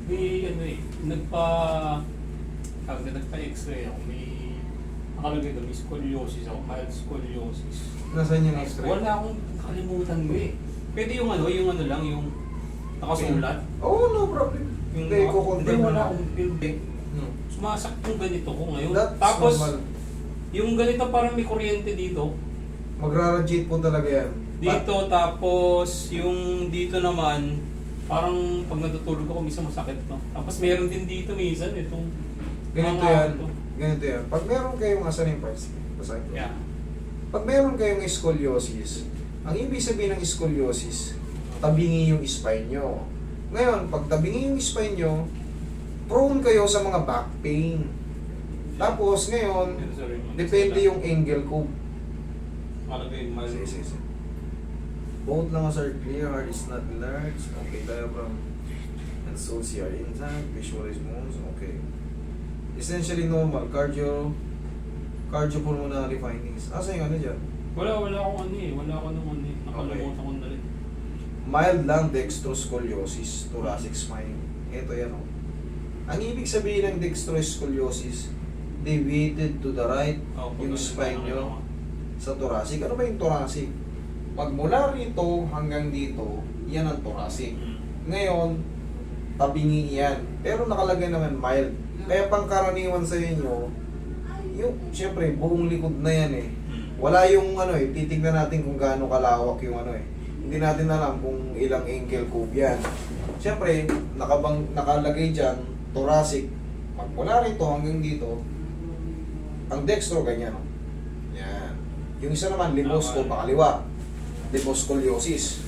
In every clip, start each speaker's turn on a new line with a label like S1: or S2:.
S1: May ano eh, nagpa-x-ray ako. May nakalagay doon, may scoliosis ako, mild scoliosis.
S2: Nasaan yung x-ray?
S1: Wala akong nakalimutan mo eh. Pwede yung ano lang, yung nakasulat.
S2: Oo, no problem.
S1: Yung
S2: Hindi, kukonfirm
S1: wala
S2: na.
S1: akong hindi.
S2: No.
S1: Sumasak yung ganito ko ngayon.
S2: That's
S1: Tapos,
S2: normal.
S1: yung ganito parang may kuryente dito.
S2: Magra-radiate po talaga yan.
S1: Dito, tapos yung dito naman, parang pag natutulog ako, minsan masakit to. Tapos meron din dito minsan, itong
S2: Ganito
S1: mga
S2: yan.
S1: to.
S2: Ganito yan. Pag meron kayong asan yung parts, basahin ko.
S1: Yeah.
S2: Pag meron kayong scoliosis, ang ibig sabihin ng scoliosis, tabingi yung spine nyo. Ngayon, pag tabingi yung spine nyo, prone kayo sa mga back pain. Tapos ngayon, depende yung angle ko.
S1: Malagay, malagay.
S2: Sige. Both lungs are clear, heart is not large. Okay, diaphragm and soles are intact. Visualize bones. Okay. Essentially normal. Cardiopulmonary findings. Asa yung ano dyan?
S1: Wala akong ano eh. Wala akong ano eh. Nakalimutan ko na rin.
S2: Mild lang dextroscoliosis, thoracic spine. Ito yan o. Ang ibig sabihin ng dextroscoliosis, deviated to the right yung spine nyo sa thoracic. Ano ba yung thoracic? Pag mula rito hanggang dito, yan ang thoracic. Ngayon, tabingi yan. Pero nakalagay naman mild. Kaya pangkaraniwan sa inyo, yung, syempre, buong likod na yan eh. Wala yung ano eh, titignan natin kung gaano kalawak yung ano eh. Hindi natin alam kung ilang ankle cove yan. Syempre, nakalagay dyan, thoracic. Magmula rito hanggang dito, ang dextro ganyan. Yan. Yung isa naman, libosco, pakaliwa. Liboscoliosis.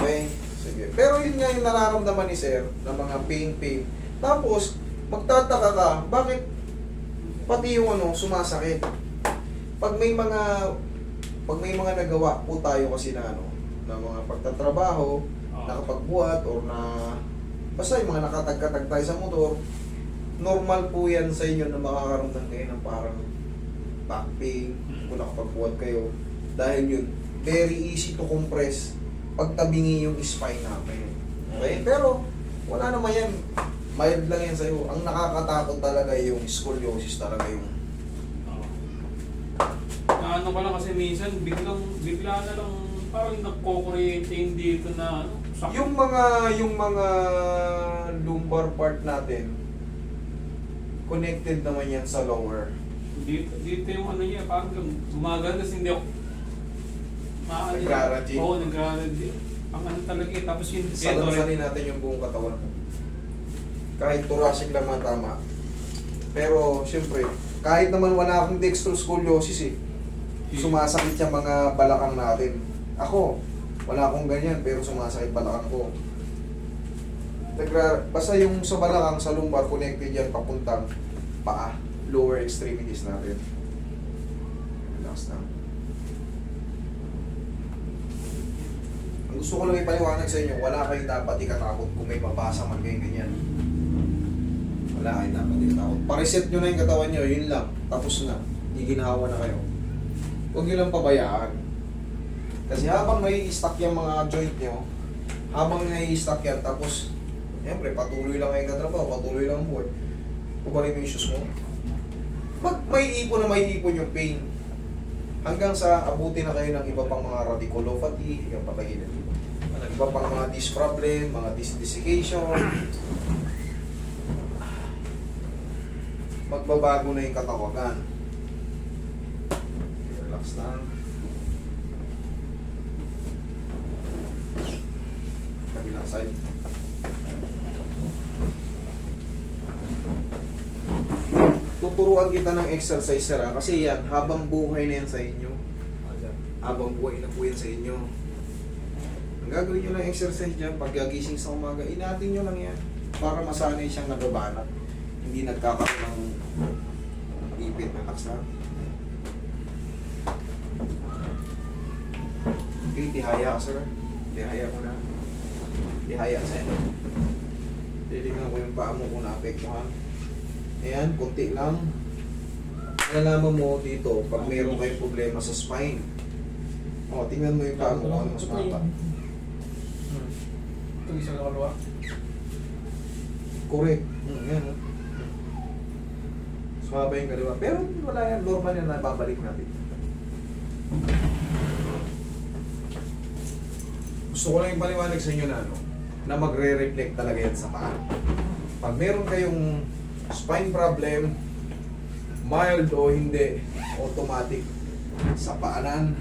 S2: Okay? Sige. Pero yun nga yung nararamdaman ni sir, na mga pain. Tapos, magtataka ka, bakit pati yung ano, sumasakit? Pag may mga nagawa po tayo kasi na ano, na mga pagtatrabaho, nakapagbuhat or na basta yung mga nakatagkatag tayo sa motor, normal po yan sa inyo na makakaramdam kayo ng parang back pain kung nakapagbuhat kayo. Dahil yun, very easy to compress pag tabingi yung spine natin. Okay? Pero wala naman yan. Mild lang yan sa'yo. Ang nakakatakot talaga yung scoliosis talaga yung
S1: Ano ka lang kasi minsan, bigla na lang parang nagko-create dito na ano, sakit.
S2: yung mga lumbar part natin connected naman yan sa lower.
S1: Dito yung ano niya, parang gumaganda kasi hindi ako
S2: Nagraradiate.
S1: Oo, nagraradiate. Ang ano talaga eh, tapos yung
S2: Salansanin natin yung buong katawan mo. Kahit thoracic lang man tama. Pero, syempre, kahit naman wala akong dextroscoliosis eh, sumasakit yung mga balakang natin. Ako, wala akong ganyan, pero sumasakit balakang ko. Basta yung sa balakang, sa lumbar, connected yan papuntang paa, lower extremities natin. Relax na. Ang gusto ko lang ipaliwanag sa inyo, wala kayong dapat ikatakot kung may mabasa man kayo ganyan. Wala kayong dapat ikatakot. Pa-reset nyo na yung katawan nyo, yun lang. Tapos na. Hindi ginawa na kayo. Huwag nyo lang pabayaan. Kasi habang may i-stack yung mga joint nyo, habang nai-stack yan, tapos, siyempre, patuloy lang kayong katrabaho, patuloy lang buhay. Kubarin mo yung shoes mo. May ipon yung pain. Hanggang sa abutin na kayo ng iba pang mga radiculopathy, yung patagilid. Iba pang mga disc problem, mga disc desiccation. Magbabago na yung katawagan. Relax lang. Kabilang side. Tuturuan kita ng exercise sir kasi yan, habang buhay na yan sa inyo. Habang buhay na po yan sa inyo. Ang gagawin nyo lang exercise dyan, pag gagising sa umaga, inatin nyo lang yan para masanay siyang nagabanat. Hindi nagkakaroon ng ipit na laksa. Okay, tihaya ka sir. Tihaya mo na. Tihaya sir. Titignan ko yung paa mo kung naapektuhan. Ayan, konti lang. Nalaman mo dito pag mayroon kayong problema sa spine. O, tingnan mo yung paa mo kung ano mas mapa.
S1: Ito isa na kalwa.
S2: Correct. Yan. Sumaba yung kaliwa. Pero wala yan. Normal yan na babalik natin. Gusto ko lang ipaliwanag sa inyo na na magre-reflect talaga yan sa paa. Pag meron kayong spine problem, mild o hindi, automatic sa paanan,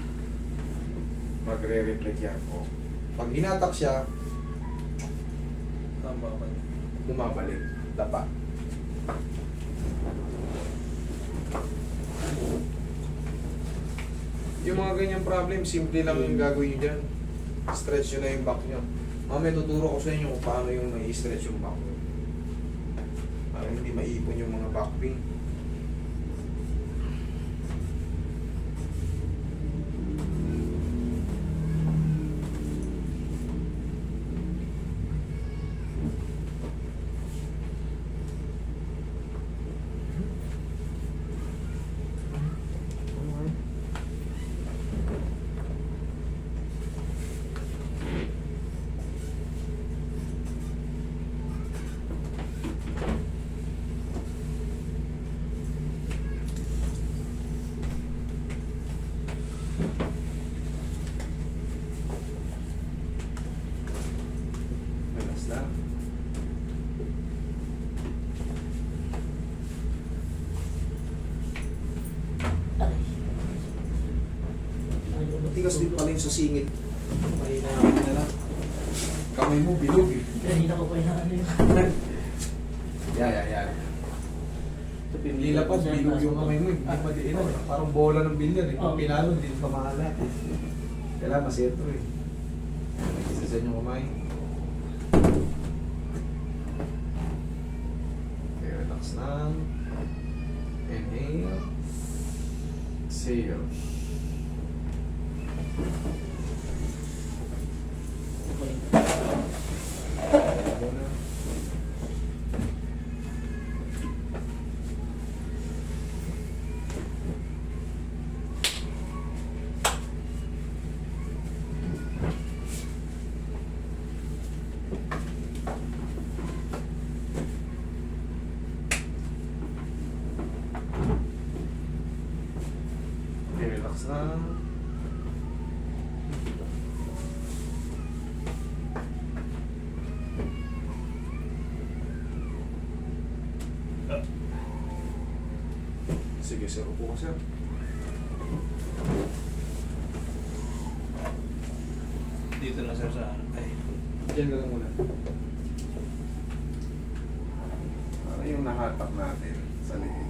S2: magre-reflect yan. O, pag hinatak siya, bumabalik. Dapa. Yung mga ganyang problem, simple lang yung gagawin nyo dyan. Stretch nyo na yung back nyo. Mamaya tuturo ko sa inyo kung paano yung mai-stretch yung back nyo. Para hindi maipon yung mga back pain. Relax lang. Tigas din pala yung sa singit. Mahina na lang. Kamay mo, bilog eh.
S3: Kanina ko pa inaano yun.
S2: Yan. Lilapad, bilog yung kamay mo eh. Hindi madiinan eh. Parang bola ng bilyar eh. Kung pinalo, hindi pa mahalat eh. Kailangan masentro eh. Isa sa inyong kamay. Okay, relax lang. Inhale. Exhale. Muna. Okay, relax lang. Sige, sir. Upo ka, sir.
S1: Dito na sir sa ano. Ay.
S2: Diyan ka lang muna. Para yung nahatak natin sa liig.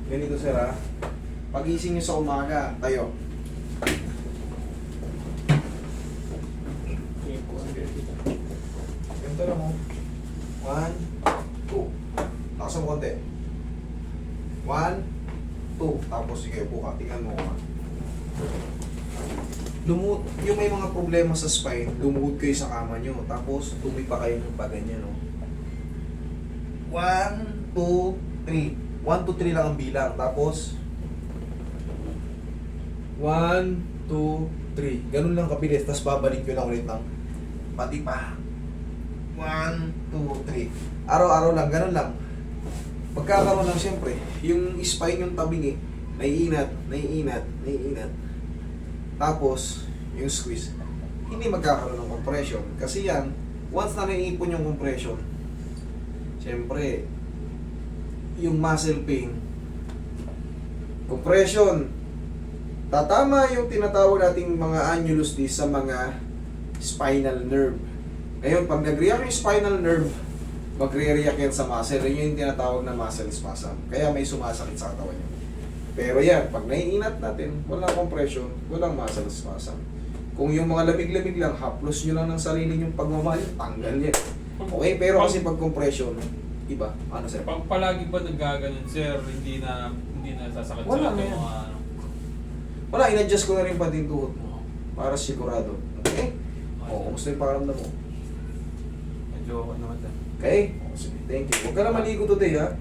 S2: Ganito sir ha. Pagising nyo sa umaga, tayo. Ganito lang mo. 1, 2. Lakasan mo konti. 1, 2. Tapos sige, upo ka. Tingnan mo ko. Lumuhod. Yung may mga problema sa spine, lumuhod kayo sa kama nyo. Tapos tumipa kayo ng paganyan. No? 1, 2, 3. 1, 2, 3 lang ang bilang. Tapos 1, 2, 3. Ganun lang kabilis. Tapos babalik nyo lang ulit ng pati pa. 1, 2, 3. Araw-araw lang. Ganun lang. Pagkakaroon lang siyempre, yung spine yung tabingi, naiinat. Tapos, yung squeeze. Hindi magkakaroon ng compression. Kasi yan, once na naiipon yung compression, siyempre, yung muscle pain. Compression. Tatama yung tinatawag nating mga annulus disc sa mga spinal nerve. Ngayon, pag nag-react yung spinal nerve, magre-react yan sa muscle. Yun yung tinatawag na muscle spasm. Kaya may sumasakit sa katawan nyo. Pero yan, pag naiinat natin, walang compression, walang muscle spasm. Kung yung mga lamig-lamig lang, haplos nyo lang ng sarili yung pagmamahal, tanggal yan. Okay, pero kasi pag compression, iba. Ano sir?
S1: Pag palagi ba nagaganon, sir, hindi na sasakit
S2: Wala
S1: sa
S2: na
S1: ating
S2: yan.
S1: mga ano.
S2: Wala, in-adjust ko na rin pati yung tuhod mo. Para sigurado. Okay? O, kumusta yung pakaramdam mo?
S1: Medyo ano naman.
S2: Okay? O, sige, thank you. Huwag ka na maligo today, ha?